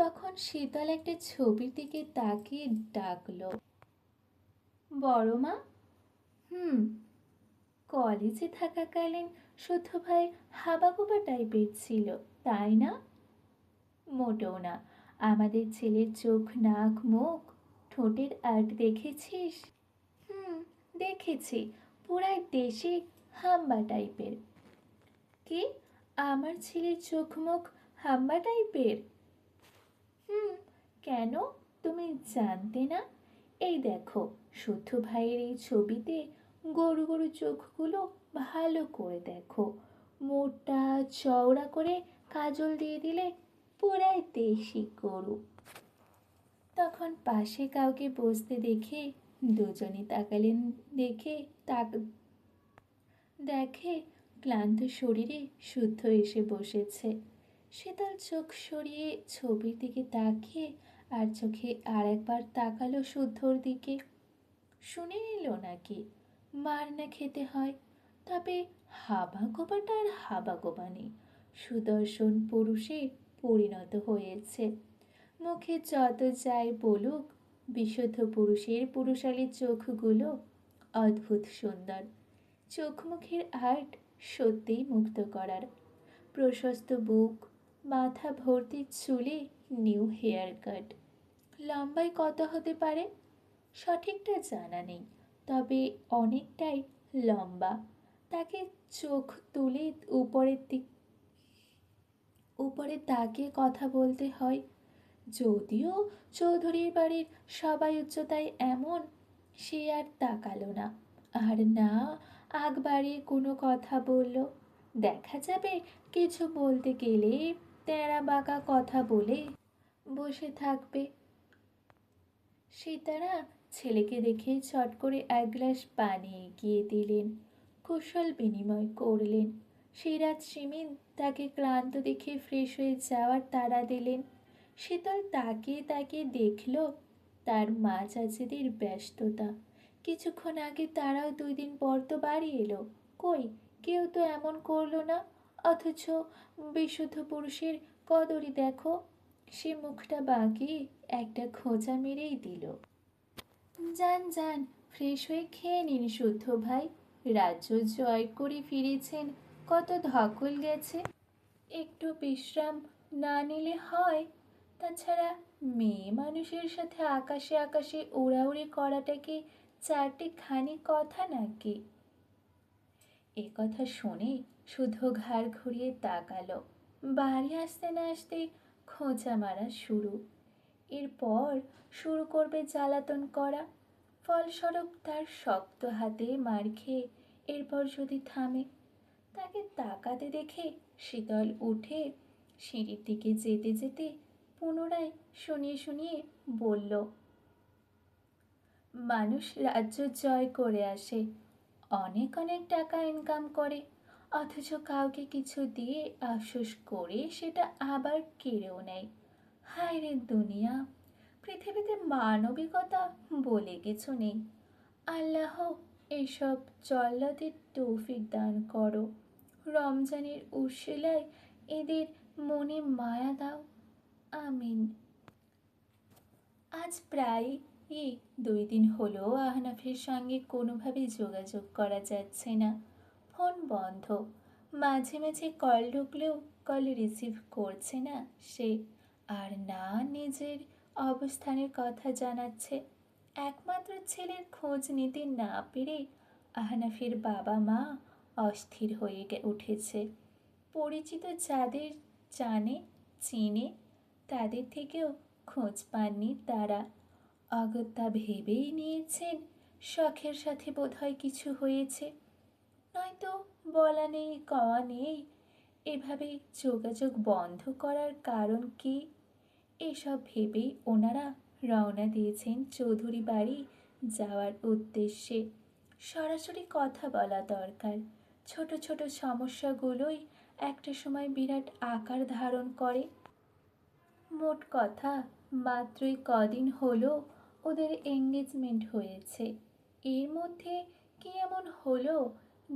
তখন শীতল একটা ছবির দিকে তাকিয়ে ডাকলো, বড় মা। হুম। কলেজে থাকাকালীন শুদ্ধ ভাই হাবাগোবা টাইপের ছিল, তাই না? মোটেও না। আমাদের ছেলের চোখ, নাক, মুখ, ঠোঁটের আর্ট দেখেছিস? হুম, দেখেছি। পুরাই দেশি হাম্বা টাইপের। কি? আমার ছেলের চোখ মুখ হাম্বা টাইপের? হুম। কেন? তুমি জানতে না? এই দেখো, শুদ্ধ ভাইয়ের এই ছবিতে গরু গরু চোখগুলো ভালো করে দেখো। মোটা চওড়া করে কাজল দিয়ে দিলে পুরাই দেশি গরু। তখন পাশে কাউকে বসতে দেখে দুজনই তাকালেন। দেখে ক্লান্ত শরীরে শুদ্ধ এসে বসেছে। শীতল চোখ সরিয়ে ছবির দিকে তাকিয়ে আর চোখে আর একবার তাকালো শুদ্ধর দিকে। শুনে নিল নাকি মার না খেতে হয়? তবে হাবাগোবাটা আর হাবাগোবা নেই, সুদর্শন পুরুষে পরিণত হয়েছে। মুখে যত যাই বলুক, বিশুদ্ধ পুরুষের পুরুষালী চোখগুলো অদ্ভুত সুন্দর। চোখ মুখের আর্ট সত্যিই মুগ্ধ করার। প্রশস্ত বুক, মাথা ভর্তি চুলে নিউ হেয়ার কাট। লম্বায় কত হতে পারে সঠিকটা জানা নেই, তবে অনেকটাই লম্বা। তাকে চোখ তুলে উপরে তাকিয়ে কথা বলতে হয়। যদিও চৌধুরীর বাড়ির সবাই উচ্চতায় এমন, সে আর তাকালো না, আর না আগ বাড়িয়ে কোনো কথা বলল। দেখা যাবে কিছু বলতে গেলে তেরা বাঁকা কথা বলে বসে থাকবে। সীতারা ছেলেকে দেখে চট করে এক গ্লাস পানি এগিয়ে দিলেন, কুশল বিনিময় করলেন। সিরাজ শিমিন তাকে ক্লান্ত দেখে ফ্রেশ হয়ে যাওয়ার তাড়া দিলেন। শীতল তাকিয়ে তাকিয়ে দেখল তার মা চাচিদের ব্যস্ততা। কিছুক্ষণ আগে তারাও 2 দিন পর তো বাড়ি এলো, কই কেউ তো এমন করলো না। অথচ বিশুদ্ধ পুরুষের কদরই দেখো। সে মুখটা বাঁকিয়ে একটা খোঁচা মেরেই দিল। যান যান, ফ্রেশ হয়ে খেয়ে নিন শুদ্ধ ভাই। রাজ্য জয় করে ফিরেছেন, কত ধকল গেছে। একটু বিশ্রাম না নিলে হয়? তাছাড়া মেয়ে মানুষের সাথে আকাশে আকাশে উড়াউড়ি করাটা কি চারটে খানি কথা নাকি? এ কথা শুনে শুধু ঘাড় ঘুরিয়ে তাকালো। বাড়ি আসতে না আসতেই খোঁচা মারা শুরু। এরপর শুরু করবে জ্বালাতন করা। ফলস্বরূপ তার শক্ত হাতে মার খেয়ে এরপর যদি থামে। তাকে তাকাতে দেখে শীতল উঠে সিঁড়ির দিকে যেতে যেতে পুনরায় শুনিয়ে শুনিয়ে বলল, মানুষ রাজ্য জয় করে আসে, অনেক অনেক টাকা ইনকাম করে, অথচ কাউকে কিছু দিয়ে আফসোস করে সেটা আবার কেড়েও নেয়। হায় রে দুনিয়া! পৃথিবীতে মানবিকতা বলে কিছু নেই। আল্লাহ এইসব জল্লাদের তৌফিক দান করো। রমজানের উশিলায় এদের মনে মায়া দাও, আমিন। আজ প্রায় 2 দিন হলো আহনাফের সঙ্গে কোনোভাবে যোগাযোগ করা যাচ্ছে না। ফোন বন্ধ। মাঝে মাঝে কল ঢুকলেও কল রিসিভ করছে না সে, আর না নিজের অবস্থানের কথা জানাচ্ছে। একমাত্র ছেলের খোঁজ নিতে না পেরে আহনাফের বাবা মা অস্থির হয়ে উঠেছে। পরিচিত যাদের জানে চিনে তাদের থেকেও খোঁজ পাননি তারা। অগত্যা ভেবেই নিয়েছেন শখের সাথে বোধহয় কিছু হয়েছে, নয়তো বলা নেই কওয়া নেই। এভাবে যোগাযোগ বন্ধ করার কারণ কি? এসব ভেবেই ওনারা রওনা দিয়েছেন চৌধুরী বাড়ি যাওয়ার উদ্দেশ্যে। সরাসরি কথা বলা দরকার। ছোট ছোট সমস্যাগুলোই একটা সময় বিরাট আকার ধারণ করে। মোট কথা, মাত্রই কদিন হলো ওদের এঙ্গেজমেন্ট হয়েছে। এর মধ্যে কি এমন হলো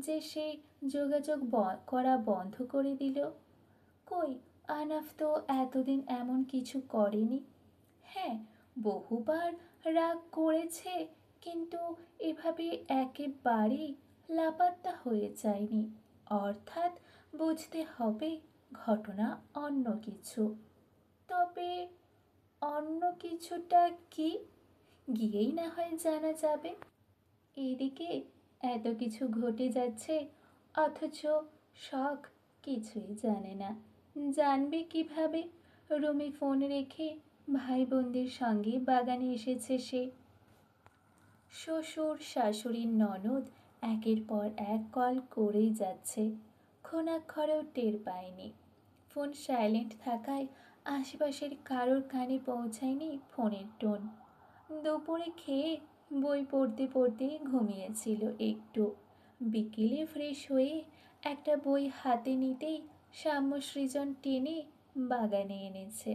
যে সে যোগাযোগ করা বন্ধ করে দিল? কই, আনাফ তো এতদিন এমন কিছু করেনি। হ্যাঁ, বহুবার রাগ করেছে, কিন্তু এভাবে একেবারেই লাপাত্তা হয়ে যায়নি। অর্থাৎ বুঝতে হবে ঘটনা অন্য কিছু। তবে অন্য কিছুটা কি, গিয়েই না হয় জানা যাবে। এদিকে এত কিছু ঘটে যাচ্ছে, অথচ শখ কিছুই জানে না। জানবে কিভাবে? রুমে ফোন রেখে ভাই বোনদের সঙ্গে বাগানে এসেছে সে। শ্বশুর শাশুড়ির ননদ একের পর এক কল করেই যাচ্ছে, ঘুণাক্ষরেও টের পায়নি। ফোন সাইলেন্ট থাকায় আশেপাশের কারোর কানে পৌঁছায়নি ফোনের টোন। দুপুরে খেয়ে বই পড়তে পড়তে ঘুমিয়েছিল একটু। বিকেলে ফ্রেশ হয়ে একটা বই হাতে নিতেই সাম্য সৃজন টেনে বাগানে এনেছে।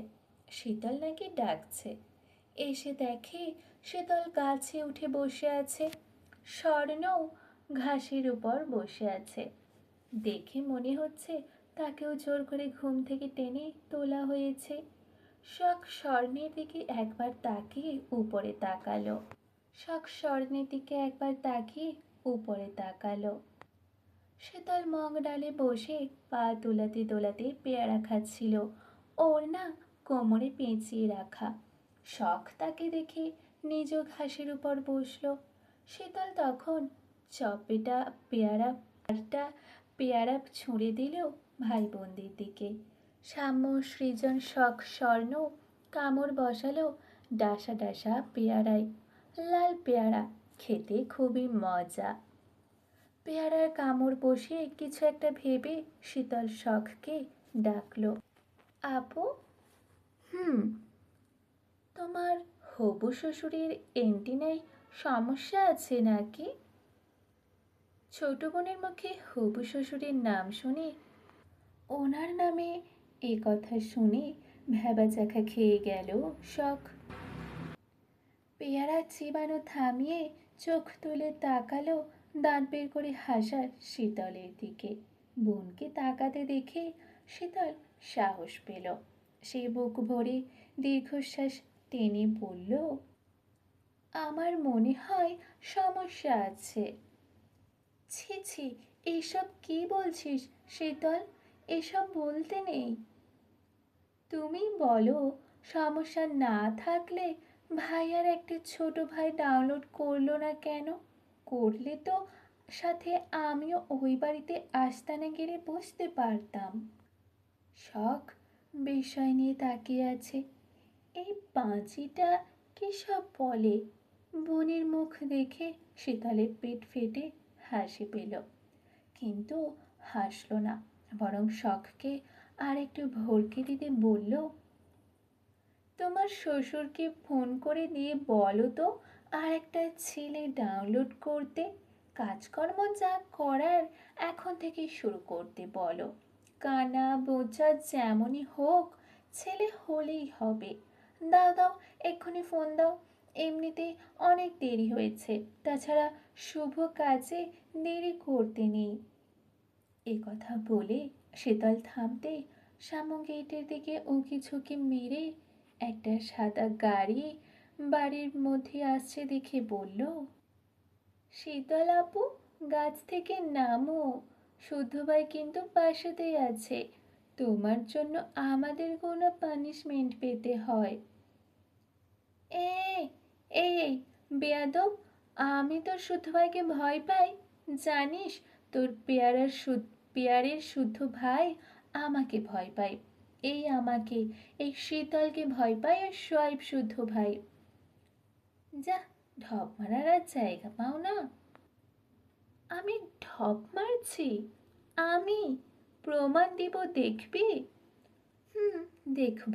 শীতল নাকি ডাকছে। এসে দেখে শীতল গাছে উঠে বসে আছে, স্বর্ণও ঘাসের উপর বসে আছে। দেখে মনে হচ্ছে তাকেও জোর করে ঘুম থেকে টেনে তোলা হয়েছে। শখ স্বর্ণের দিকে একবার তাকিয়ে উপরে তাকালো। শখ স্বর্ণের দিকে একবার তাকিয়ে উপরে তাকালো। শীতল মগ ডালে বসে পা দোলাতে দোলাতে পেয়ারা খাচ্ছিল, ওর না কোমরে পেঁচিয়ে রাখা। শখ তাকে দেখে নিজ ঘাসের উপর বসল। শীতল তখন চপেটা পেয়ারাটা পেয়ারা ছুঁড়ে দিল ভাই বোনদের দিকে। সাম্য সৃজন শখ স্বর্ণ কামড় বসালো ডাসা ডাসা পেয়ারায়। লাল পেয়ারা, খেতে খুবই মজা। পেয়ারার কামড় বসিয়ে কিছু একটা ভেবে শীতল শখকে ডাকলো, আপু। হুম। তোমার হবু শ্বশুরের এন্টিনায় সমস্যা আছে নাকি? ছোট বোনের মুখে হবু শ্বশুরের নাম শুনে, ওনার নামে এ কথা শুনে ভ্যাবাচাকা খেয়ে গেল শখ। পেয়ারা চিবানো থামিয়ে চোখ তুলে তাকালো দাঁত বের করে হাসার শীতলের দিকে। বোনকে তাকাতে দেখে শীতল সাহস পেল। সে বুক ভরে দীর্ঘশ্বাস টেনে বলল, আমার মনে হয় সমস্যা আছে। ছি ছি, এসব কি বলছিস শীতল? এসব বলতে নেই। তুমি বলো, সমস্যা না থাকলে ভাইয়ার একটা ছোট ভাই ডাউনলোড করলো না কেন? করলে তো সাথে আমিও ওই বাড়িতে আস্তানা গেড়ে বসতে পারতাম। শখ বিষয় নিয়ে তাকিয়ে আছে। এই পাঁচিটা কি সব বলে? বোনের মুখ দেখে শীতলের পেট ফেটে হাসি পেল, কিন্তু হাসল না, বরং শখকে আর একটু ভড়কে দিতে বলল, তোমার শ্বশুরকে ফোন করে দিয়ে বলো তো আর একটা ছেলে ডাউনলোড করতে। কাজকর্ম যা করার এখন থেকে শুরু করতে বলো। কানা বোঝা যেমনই হোক, ছেলে হলেই হবে। দাও দাও, এক্ষুনি ফোন দাও। এমনিতেই অনেক দেরি হয়েছে, তাছাড়া শুভ কাজে দেরি করতে নেই। এ কথা বলে শীতল থামতেই শ্যামু গেটের দিকে উঁকি ঝুঁকি মেরে একটা সাদা গাড়ি বাড়ির মধ্যে আসছে দেখে বলল, শীতল আপু, গাছ থেকে নামো। শুদ্ধ ভাই কিন্তু পাশেতেই আছে। তোমার জন্য আমাদের কোনো পানিশমেন্ট পেতে হয়। এই এই বেয়াদব, আমি তোর শুদ্ধ ভাইকে ভয় পাই জানিস? তোর পেয়ারের শুদ্ধ ভাই আমাকে ভয় পায়। আমাকে, এই শীতলকে ভয় পায় আর সোয়াইব শুদ্ধ ভাই। যা, ঢপ মারার আর জায়গা পাও না। আমি ঢপ মারছি? আমি প্রমাণ দিব, দেখবি? হুম, দেখব।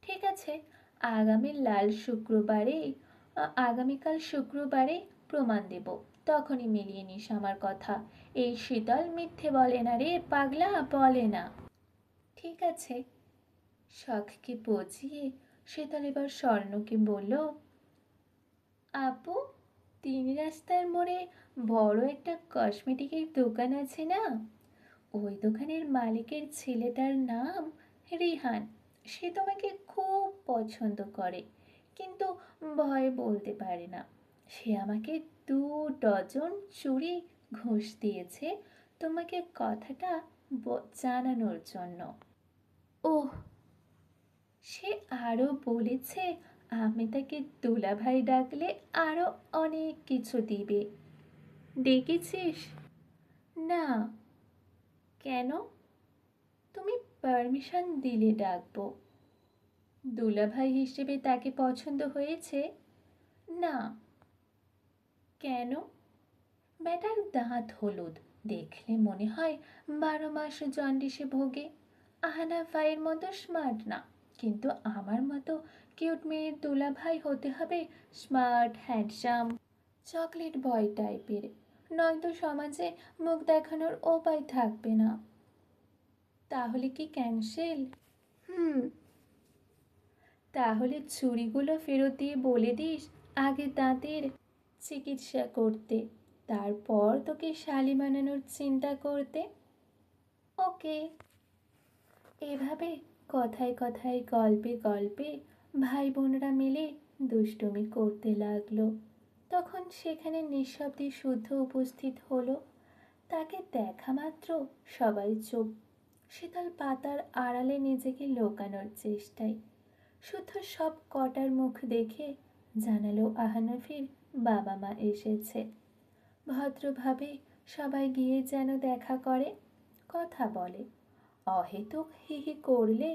ঠিক আছে, আগামী লাল শুক্রবারে আগামীকাল শুক্রবারে প্রমাণ দেব, তখনই মিলিয়ে নিস আমার কথা। এই শীতল মিথ্যে বলে না রে পাগলা, বলে না। ঠিক আছে। শখকে বুঝিয়ে শীতল এবার স্বর্ণকে বলল, আপু, 3 রাস্তার মোড়ে বড় একটা কসমেটিকের দোকান আছে না? ওই দোকানের মালিকের ছেলেটার নাম রিহান। সে তোমাকে খুব পছন্দ করে, কিন্তু ভয় বলতে পারে না। সে আমাকে 2 ডজন চুড়ি ঘুষ দিয়েছে তোমাকে কথাটা জানানোর জন্য। ওহ, সে আরও বলেছে আমি তাকে দুলাভাই ডাকলে আরও অনেক কিছু দিবে। ডেকেছিস? না। কেন? তুমি পারমিশন দিলে ডাকবো। দুলাভাই হিসেবে তাকে পছন্দ হয়েছে? না। কেন? ব্যাটার দাঁত হলুদ, দেখলে মনে হয় 12 মাস জন্ডিসে ভোগে। আহানাফাইয়ের মতো স্মার্ট না, কিন্তু আমার মতো কিউট মেয়ের দুলাভাই হতে হবে স্মার্ট, হ্যান্ডসাম, চকলেট বয় টাইপের, নয়তো সমাজে মুখ দেখানোর উপায় থাকবে না। তাহলে কি ক্যান্সেল? হুম। তাহলে ছুরিগুলো ফেরত দিয়ে বলে দিস আগে দাঁতের চিকিৎসা করতে, তারপর তোকে শালি বানানোর চিন্তা করতে। ওকে। এভাবে কথায় কথায় গল্পে গল্পে ভাই বোনরা মিলে দুষ্টুমি করতে লাগলো। তখন সেখানে নিঃশব্দে শুদ্ধ উপস্থিত হলো। তাকে দেখা মাত্র সবাই চুপ, শীতল পাতার আড়ালে নিজেকে লুকানোর চেষ্টায়। শুদ্ধ সব কটার মুখ দেখে জানালো আহানাফির বাবা মা এসেছে। ভদ্রভাবে সবাই গিয়ে যেন দেখা করে, কথা বলে। অহেতুক হিহি করলে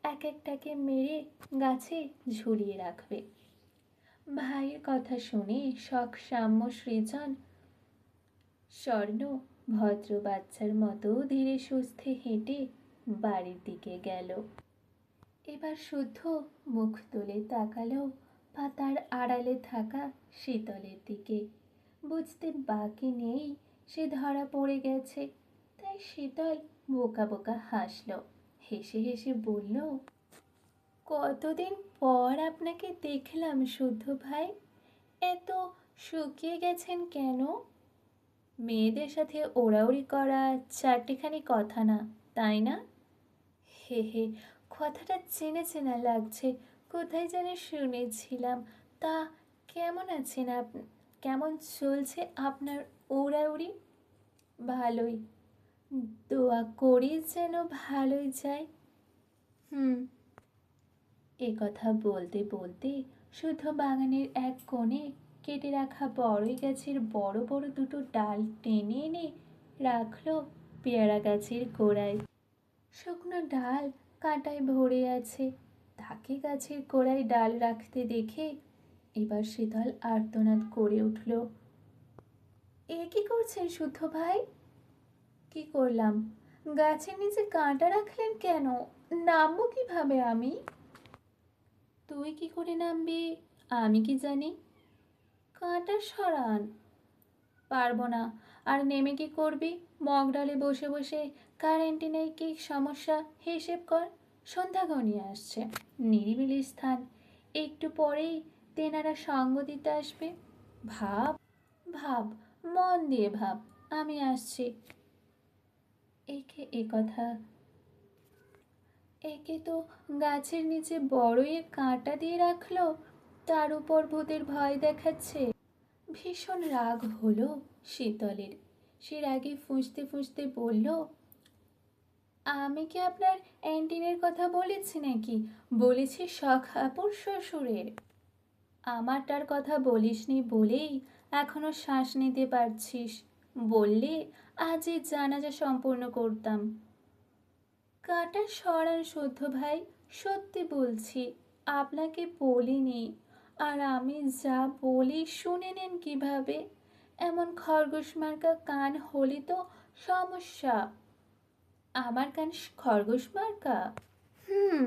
এক একটাকে মেরে গাছে ঝুলিয়ে রাখবে। ভাইয়ের কথা শুনে শখ সাম্য সৃজন স্বর্ণ ভদ্র বাচ্চার মতো ধীরে সুস্থে হেঁটে বাড়ির দিকে গেল। এবার শুদ্ধ মুখ তুলে তাকালো পাতার আড়ালে থাকা শীতলের দিকে। বুঝতে বাকি নেই সে ধরা পড়ে গেছে, তাই শীতল বোকা বোকা হাসল। হেসে হেসে বলল, কতদিন পর আপনাকে দেখলাম শুদ্ধ ভাই। এত শুকিয়ে গেছেন কেন? মেয়েদের সাথে ওড়াউড়ি করা চারটিখানি কথা না, তাই না? হে হে, কথাটা চেনা চেনা লাগছে, কোথায় যেন শুনেছিলাম। তা কেমন আছেন কেমন চলছে আপনার ওড়াউড়ি? ভালোই, দোয়া করি যেন ভালোই যায়। হুম। এ কথা বলতে বলতে শুদ্ধ বাগানের এক কোণে কেটে রাখা বড়ই গাছের বড় বড় দুটো ডাল টেনে এনে রাখলো পেয়ারা গাছের গোড়ায়। শুকনো ডাল কাঁটায় ভরে আছে। তাকে গাছের গোড়ায় ডাল রাখতে দেখে এবার শীতল আর্তনাদ করে উঠল, এ কি করছেন শুদ্ধ ভাই? কি করলাম? গাছের নিচে কাঁটা রাখলেন কেন? নামবো কিভাবে আমি? তুই কি করে নামবি আমি কি জানি? কাঁটা সরান। পারবো না। আর নেমে কি করবি? মগডালে বসে বসে কারেন্টে নেই কি সমস্যা হিসেব কর। সন্ধ্যা ঘনিয়ে আসছে, নিরিবিলি স্থান, একটু পরেই তেনারা সঙ্গ দিতে আসবে। ভাব ভাব, মন দিয়ে ভাব, আমি আসছি। একে তো গাছের নিচে বড়ইয়ের কাঁটা দিয়ে রাখলো, তার উপর ভূতের ভয় দেখাচ্ছে। ভীষণ রাগ হলো শীতলের। সে রাগে ফুঁসতে ফুঁসতে বলল, আমি কি আপনার অ্যান্টিনের কথা বলেছি নাকি? বলেছি শখাপুর শ্বশুরের। আমারটার কথা বলিসনি বলেই এখনো শ্বাস নিতে পারছিস। বললে আজই জানাজা সম্পূর্ণ করতাম। কাঁটা সরান শুদ্ধ ভাই, সত্যি বলছি, আপনাকে বলিনি। আর আমি যা বলি শুনে নেন কিভাবে? এমন খরগোশ মার্কা কান হলে তো সমস্যা। আমার কান খরগোশ মার্কা? হুম।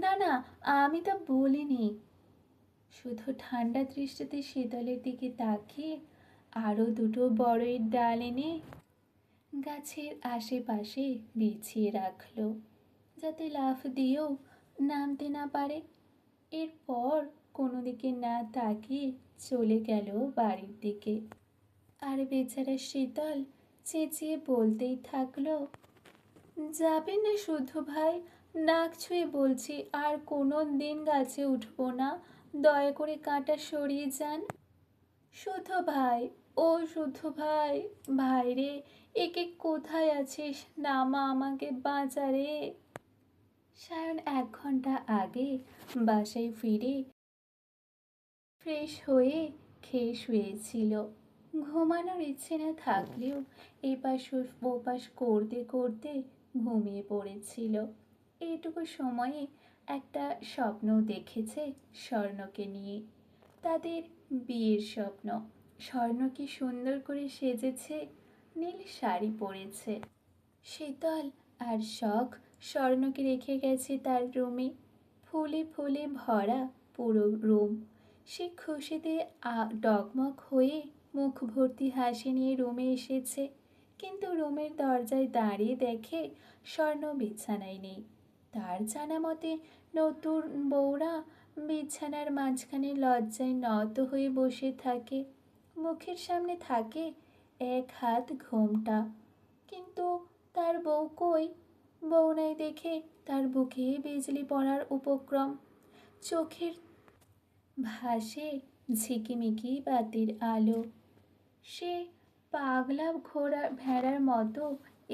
না না, আমি তা বলিনি। শুধু ঠান্ডা দৃষ্টিতে শীতলের দিকে তাকিয়ে আরও দুটো বড়ই ডাল এনে গাছের আশেপাশে বিছিয়ে রাখল, যাতে লাফ দিয়েও নামতে না পারে। এরপর কোনো দিকে না তাকিয়ে চলে গেল বাড়ির দিকে। আর বেচারা শীতল চেঁচিয়ে বলতেই থাকলো, যাবে না শুধু ভাই, নাক ছুঁয়ে বলছি আর কোনো দিন গাছে উঠবো না, দয়া করে কাঁটা সরিয়ে যান। শুধু ভাই, ও শুধু ভাই, ভাই রে, একে কোথায় আছিস, নামা আমাকে বাঁচা রে। সায়ন 1 ঘন্টা আগে বাসায় ফিরে ফ্রেশ হয়ে খেয়ে শুয়েছিল। ঘুমানোর ইচ্ছে না থাকলেও এপাশ ওপাশ করতে করতে ঘুমিয়ে পড়েছিল। এইটুকু সময়ে একটা স্বপ্ন দেখেছে স্বর্ণকে নিয়ে, তাদের বিয়ের স্বপ্ন। স্বর্ণ কি সুন্দর করে সেজেছে, নীল শাড়ি পরেছে। শীতল আর শখ স্বর্ণকে রেখে গেছে তার রুমে, ফুলে ফুলে ভরা পুরো রুম। সে খুশিতে ডগমগ হয়ে মুখ ভর্তি হাসি নিয়ে রুমে এসেছে, কিন্তু রুমের দরজায় দাঁড়িয়ে দেখে স্বর্ণ বিছানায় নেই। তার জানা মতে নতুন বউরা বিছানার মাঝখানে লজ্জায় নত হয়ে বসে থাকে, মুখের সামনে থাকে 1 হাত ঘোমটা। কিন্তু তার বউ কই? বউ নাই দেখে তার বুকে বিজলি পড়ার উপক্রম। চোখের ভাসে ঝিকিমিকি বাতির আলো। সে পাগলা ঘোড়া ভেড়ার মতো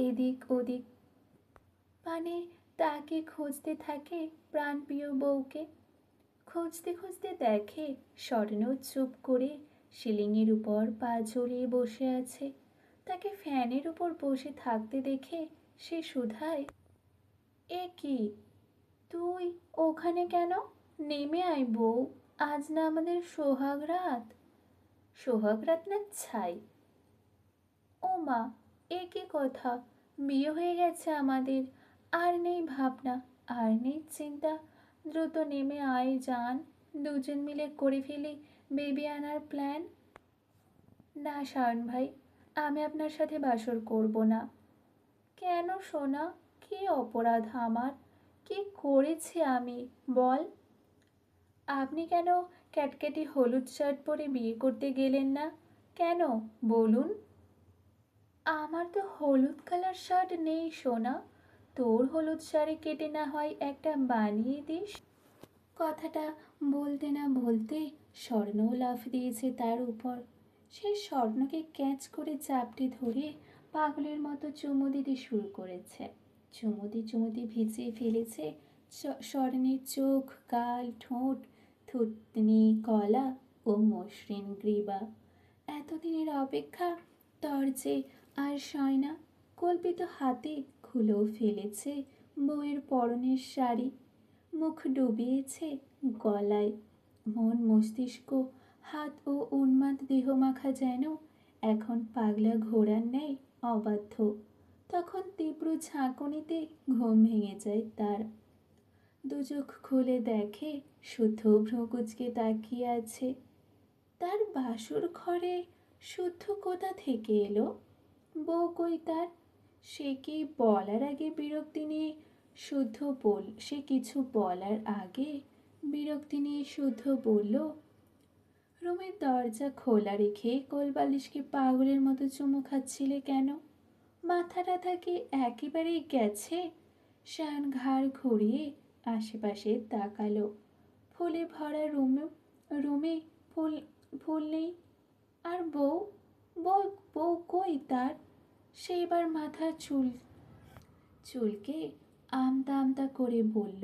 এদিক ওদিক পানে তাকে খুঁজতে থাকে প্রাণপ্রিয় বউকে। খুঁজতে খুঁজতে দেখে স্বর্ণ চুপ করে সিলিংয়ের উপর পা ঝুলিয়ে বসে আছে। তাকে ফ্যানের উপর বসে থাকতে দেখে সে শুধায়, এ কি, তুই ওখানে কেন? নেমে আয় বউ, আজ না আমাদের সোহাগ রাত। সোহাগ রাত না ছাই। ও মা, এ কি কথা, বিয়ে হয়ে গেছে আমাদের, আর নেই ভাবনা, আর নেই চিন্তা। দ্রুত নেমে আয় জান, দুজন মিলে করে ফেলি বেবি আনার প্ল্যান। না শায়ন ভাই, আমি আপনার সাথে বাসর করব না। কেন সোনা, কি অপরাধ আমার, কি করেছি আমি বল? আপনি কেন ক্যাটকেটি হলুদ শার্ট পরে বিয়ে করতে গেলেন না, কেন বলুন? আমার তো হলুদ কালার শার্ট নেই সোনা, তোর হলুদ শাড়ি কেটে না হয় একটা বানিয়ে দিস। কথাটা বলতে না বলতে স্বর্ণও লাফ দিয়েছে তার উপর। সে স্বর্ণকে ক্যাচ করে চাপটে ধরে পাগলের মতো চুমু দিতে শুরু করেছে। চুমুতে ভিজিয়ে ফেলেছে স্বর্ণের চোখ, গাল, ঠোঁট, থুতনি, গলা ও মসৃণ গ্রীবা। এতদিনের অপেক্ষা তর্জে আর সয় না। কল্পিত হাতে খুলেও ফেলেছে বউয়ের পরনের শাড়ি, মুখ ডুবিয়েছে গলায়। মন মস্তিষ্ক হাত ও উন্মাদ দেহ মাখা যেন এখন পাগলা ঘোড়ার ন্যায় অবাধ্য। তখন তীব্র ঝাঁকুনিতে ঘুম ভেঙে যায় তার। দুচোখ খুলে দেখে শুদ্ধ ভ্রুকুচকে তাকিয়ে আছে। তার বাসর ঘরে শুদ্ধ কোথা থেকে এলো? বউ কই তার? সে কি বলার আগে বিরক্তি নিয়ে সে কিছু বলার আগে বিরক্তি নিয়ে শুদ্ধ বলল, রুমের দরজা খোলা রেখে কোলবালিশকে পাগলের মতো চুমু খাচ্ছিলে কেন? মাথা টাথা কি একেবারেই গেছে? শায়ন ঘাড় ঘুরিয়ে আশেপাশে তাকালো। ফুলে ভরা রুমে ফুল ফুল নেই। আর বউ, বউ বউ কই তার? সে এবার মাথা চুলকে আমতা আমতা করে বলল,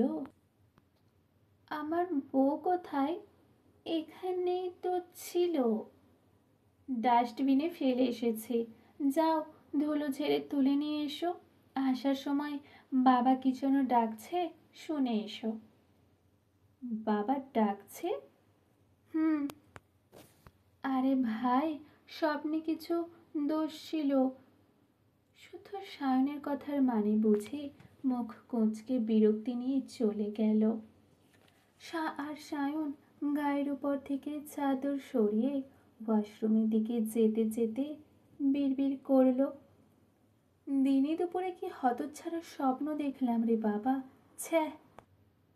আমার বউ কোথায়? এখানেই তো ছিল, ডাস্টবিনে ফেলে এসেছি, যাও ধুলো ঝেড়ে তুলে নিয়ে এসো। আসার সময় বাবা কি যেন ডাকছে, শুনে এসো। বাবা ডাকছে? হুম। আরে ভাই, স্বপ্নে কিছু দোষ ছিল। শুধু সায়নের কথার মানে বুঝে মুখ কুঁচকে বিরক্তি নিয়ে চলে গেল। আর সায়ন গায়ের উপর থেকে চাদর সরিয়ে ওয়াশরুমের দিকে যেতে যেতে বিড়বিড় করল, দিনে দুপুরে কি হতচ্ছাড়া স্বপ্ন দেখলাম রে বাবা, ছ্যাঃ।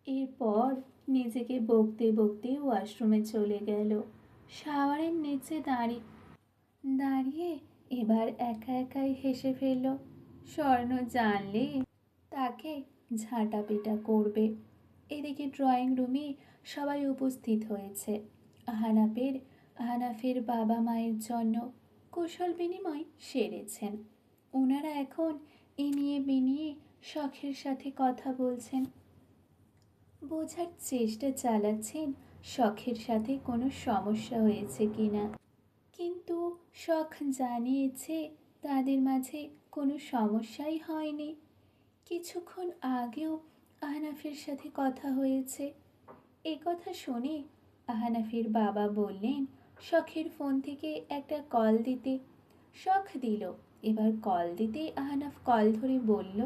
এরপর নিজেকে বকতে বকতে ওয়াশরুমে চলে গেল। শাওয়ারের নিচে দাঁড়িয়ে এবার একা একাই হেসে ফেলল। স্বর্ণ জানলে তাকে ঝাঁটাপিটা করবে। এদিকে ড্রয়িং রুমে সবাই উপস্থিত হয়েছে। আহনাফের বাবা মায়ের জন্য কুশল বিনিময় সেরেছেন। ওনারা এখন এ নিয়ে বিনিয়ে শখের সাথে কথা বলছেন, বোঝার চেষ্টা চালাচ্ছেন শখের সাথে কোনো সমস্যা হয়েছে কিনা। কিন্তু শখ জানিয়েছে তাদের মাঝে কোনো সমস্যাই হয়নি। কিছুক্ষণ আগেও আহনাফের সাথে কথা হয়েছে। এ কথা শুনে আহনাফের বাবা বললেন শখের ফোন থেকে একটা কল দিতে। শখ দিল। এবার কল দিতেই আহনাফ কল ধরে বলল,